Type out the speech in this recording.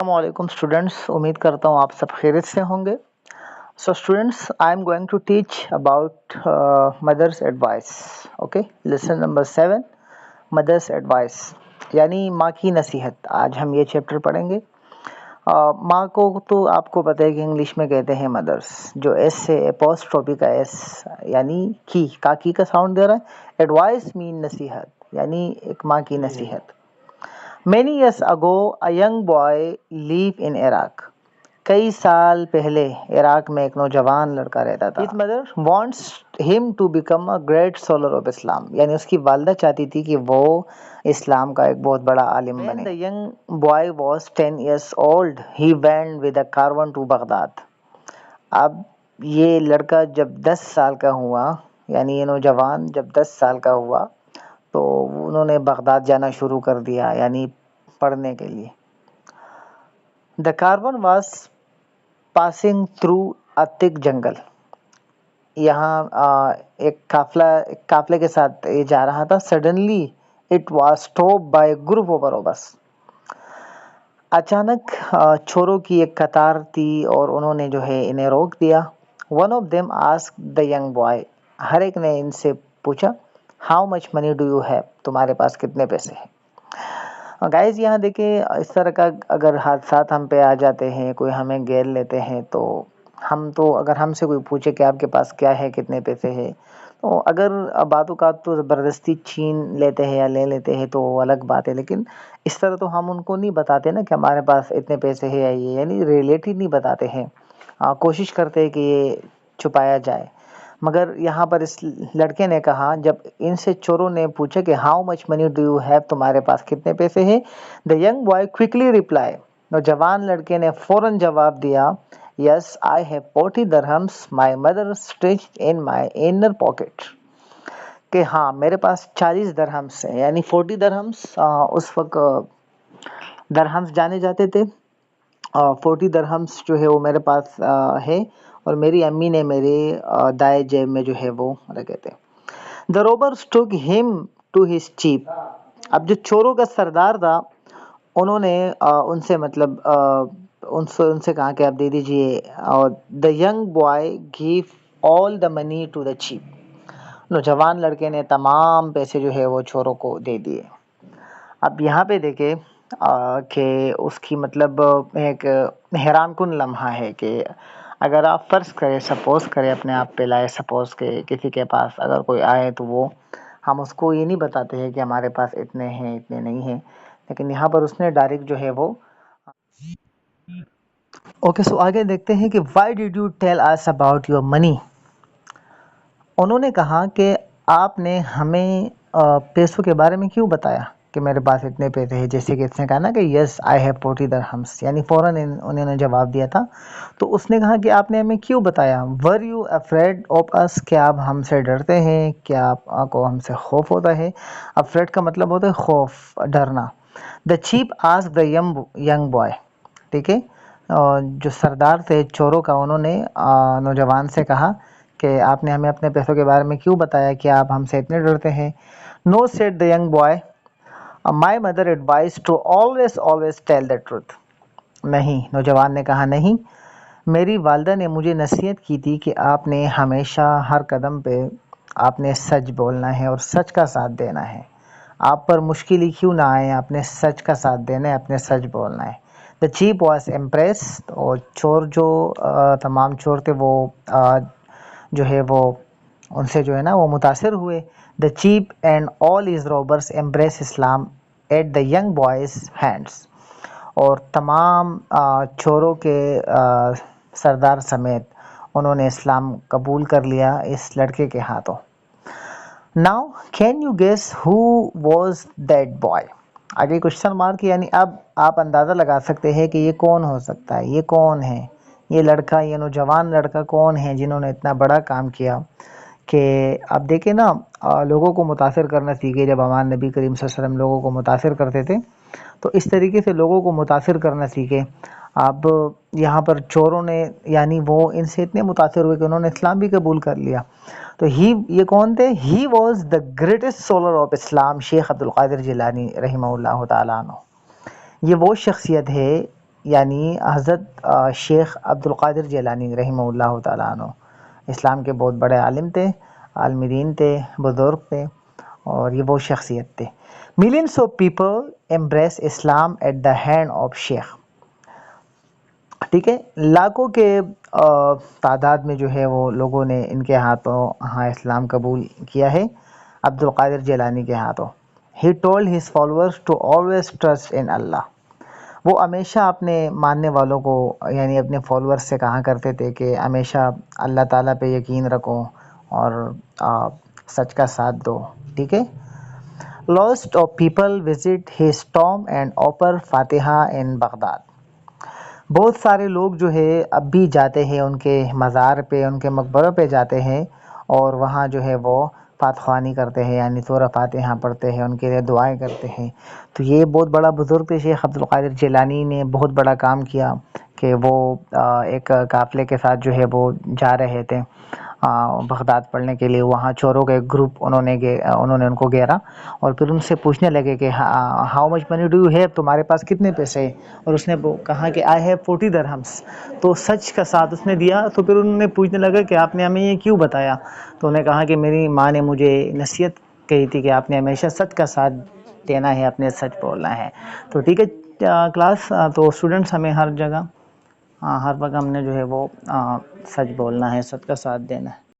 السلام علیکم اسٹوڈینٹس، امید کرتا ہوں آپ سب خیریت سے ہوں گے. So students, I am going to teach about mother's advice. Okay, lesson number 7، mother's advice یعنی ماں کی نصیحت. آج ہم یہ چیپٹر پڑھیں گے. ماں کو تو آپ کو پتہ ہے کہ انگلش میں کہتے ہیں مدرس، جو ایس سے اپوسٹروفی کا ایس یعنی کی کا ساؤنڈ دے رہا ہے. ایڈوائس مین نصیحت، یعنی ایک ماں کی نصیحت. Many years ago, a young boy lived in Iraq. کئی سال پہلے عراق میں ایک نوجوان لڑکا رہتا تھا. His mother wants him to become a great scholar of Islam. یعنی اس کی والدہ چاہتی تھی کہ وہ اسلام کا ایک بہت بڑا عالم بنے. When the young boy was 10 years old, he went with a caravan to Baghdad. اب یہ لڑکا جب 10 سال کا ہوا، یعنی یہ نوجوان جب 10 سال کا ہوا تو انہوں نے بغداد جانا شروع کر دیا، یعنی پڑھنے کے لیے. The caravan was passing through a thick jungle. یہاں ایک قافلے کے ساتھ یہ جا رہا تھا. Suddenly it was stopped by a group of robbers. اچانک چوروں کی ایک قطار تھی اور انہوں نے جو ہے انہیں روک دیا. One of them asked the young boy. ہر ایک نے ان سے پوچھا How much money do you have? تمہارے پاس کتنے پیسے ہیں؟ گائز یہاں دیکھیں، اس طرح کا اگر حادثات ہم پہ آ جاتے ہیں، کوئی ہمیں گھیر لیتے ہیں تو اگر ہم سے کوئی پوچھے کہ آپ کے پاس کیا ہے، کتنے پیسے ہیں، تو اگر بعض اوقات تو زبردستی چھین لیتے ہیں یا لے لیتے ہیں تو وہ الگ بات ہے. لیکن اس طرح تو ہم ان کو نہیں بتاتے نا کہ ہمارے پاس اتنے پیسے ہیں، یا یہ یعنی ریلیٹڈ نہیں بتاتے ہیں. کوشش کرتے ہیں کہ یہ چھپایا جائے. مگر یہاں پر اس لڑکے نے کہا، جب ان سے چوروں نے پوچھا کہ how much money do you have, تمہارے پاس کتنے پیسے ہیں. The young boy quickly reply. نوجوان لڑکے نے فوراً جواب دیا yes I have 40 dirhams my mother stitched in my inner pocket. کہ ہاں میرے پاس 40 درہمس ہیں، یعنی 40 درہمس اس وقت درہمس جانے جاتے تھے. 40 درہمس جو ہے وہ میرے پاس ہے اور میری امی نے میرے دائیں جیب میں جو ہے وہ رکھے تھے. The robbers took him to his chief. اب جو چوروں کا سردار تھا انہوں نے ان سے کہا کہ آپ دے دیجئے. اور the young boy gave all the money to the chief. نوجوان لڑکے نے تمام پیسے جو ہے وہ چوروں کو دے دیے. اب یہاں پہ دیکھیں کہ اس کی ایک حیران کن لمحہ ہے کہ اگر آپ فرض کریں، سپوز کریں، اپنے آپ پہ لائے، سپوز کہ کسی کے پاس اگر کوئی آئے تو ہم اس کو یہ نہیں بتاتے ہیں کہ ہمارے پاس اتنے ہیں اتنے نہیں ہیں. لیکن یہاں پر اس نے ڈائریکٹ جو ہے وہ اوکے. سو آگے دیکھتے ہیں کہ why did you tell us about your money. انہوں نے کہا کہ آپ نے ہمیں پیسوں کے بارے میں کیوں بتایا کہ میرے پاس اتنے پیسے ہیں. جیسے کہ اس نے کہا نا کہ یس آئی ہیو 40 درہمس، یعنی فوراً انہوں نے جواب دیا تھا. تو اس نے کہا کہ آپ نے ہمیں کیوں بتایا. ور یو افریڈ آف اس، کیا آپ ہم سے ڈرتے ہیں، کیا آپ کو ہم سے خوف ہوتا ہے. افریڈ کا مطلب ہوتا ہے خوف، ڈرنا. The chief ask the young boy. ٹھیک ہے، جو سردار تھے چوروں کا، انہوں نے نوجوان سے کہا کہ آپ نے ہمیں اپنے پیسوں کے بارے میں کیوں بتایا، کیا آپ ہم سے اتنے ڈرتے ہیں. No said the young boy my mother advise to always tell the truth. نہیں، نوجوان نے کہا نہیں، میری والدہ نے مجھے نصیحت کی تھی کہ آپ نے ہمیشہ ہر قدم پہ آپ نے سچ بولنا ہے اور سچ کا ساتھ دینا ہے. آپ پر مشکل ہی کیوں نہ آئے، آپ نے سچ کا ساتھ دینا ہے، اپنے سچ بولنا ہے. دا چیف واز امپریسڈ. اور چور جو تمام چور تھے وہ جو ہے وہ ان سے جو ہے نا وہ متاثر ہوئے. The chief and all his robbers embrace Islam at the young boys hands. اور تمام چوروں کے سردار سمیت انہوں نے اسلام قبول کر لیا اس لڑکے کے ہاتھوں. Now can you guess who was that boy. آگے کوشچن مارک، یعنی اب آپ اندازہ لگا سکتے ہیں کہ یہ کون ہو سکتا ہے، یہ کون ہے، یہ لڑکا، یہ نوجوان لڑکا کون ہے جنہوں نے اتنا بڑا کام کیا. کہ اب دیکھیں نا، لوگوں کو متاثر کرنا سیکھے. جب ہمارے نبی کریم صلی اللہ علیہ وسلم لوگوں کو متاثر کرتے تھے تو اس طریقے سے لوگوں کو متاثر کرنا سیکھے. اب یہاں پر چوروں نے یعنی وہ ان سے اتنے متاثر ہوئے کہ انہوں نے اسلام بھی قبول کر لیا. تو یہ کون تھے؟ He was the greatest scholar of Islam, Sheikh Abdul القادر جیلانی رحمہ اللہ تعالیٰ عنہ. یہ وہ شخصیت ہے یعنی حضرت شیخ عبد القادر جیلانی رحمہ اللہ تعالیٰ عنہ اسلام کے بہت بڑے عالم تھے، عالم دین تھے، بزرگ تھے، اور یہ وہ شخصیت تھے۔ Millions of people embrace Islam at the hand of sheikh, ٹھیک ہے، لاکھوں کے تعداد میں جو ہے وہ لوگوں نے ان کے ہاتھوں اسلام قبول کیا ہے، عبد القادر جیلانی کے ہاتھوں۔ He told his followers to always trust in Allah. وہ ہمیشہ اپنے ماننے والوں کو یعنی اپنے فالورز سے کہا کرتے تھے کہ ہمیشہ اللہ تعالیٰ پہ یقین رکھو اور سچ کا ساتھ دو، ٹھیک ہے۔ Lots of people visit his tomb and offer فاتحہ in بغداد، بہت سارے لوگ جو ہے اب بھی جاتے ہیں ان کے مزار پہ، ان کے مقبروں پہ جاتے ہیں اور وہاں جو ہے وہ فاتح خوانی کرتے ہیں، یعنی سورہ فاتحہ پڑھتے ہیں، ان کے لیے دعائیں کرتے ہیں۔ تو یہ بہت بڑا بزرگ تھے شیخ عبد القادر جیلانی نے بہت بڑا کام کیا کہ وہ ایک قافلے کے ساتھ جو ہے وہ جا رہے تھے بغداد پڑھنے کے لیے۔ وہاں چوروں کا ایک گروپ انہوں نے ان کو گھیرا اور پھر ان سے پوچھنے لگے کہ how much money do you have, تمہارے پاس کتنے پیسے ہیں؟ اور اس نے کہا کہ آئی ہیو 40 درہمس، تو سچ کا ساتھ اس نے دیا۔ تو پھر انہوں نے پوچھنے لگا کہ آپ نے ہمیں یہ کیوں بتایا؟ تو انہوں نے کہا کہ میری ماں نے مجھے نصیحت کہی تھی کہ آپ نے ہمیشہ سچ کا ساتھ دینا ہے، اپنے سچ بولنا ہے۔ تو ٹھیک ہے کلاس، تو اسٹوڈنٹس ہمیں ہر جگہ ہر وقت ہم نے جو ہے وہ سچ بولنا ہے، سچ کا ساتھ دینا ہے۔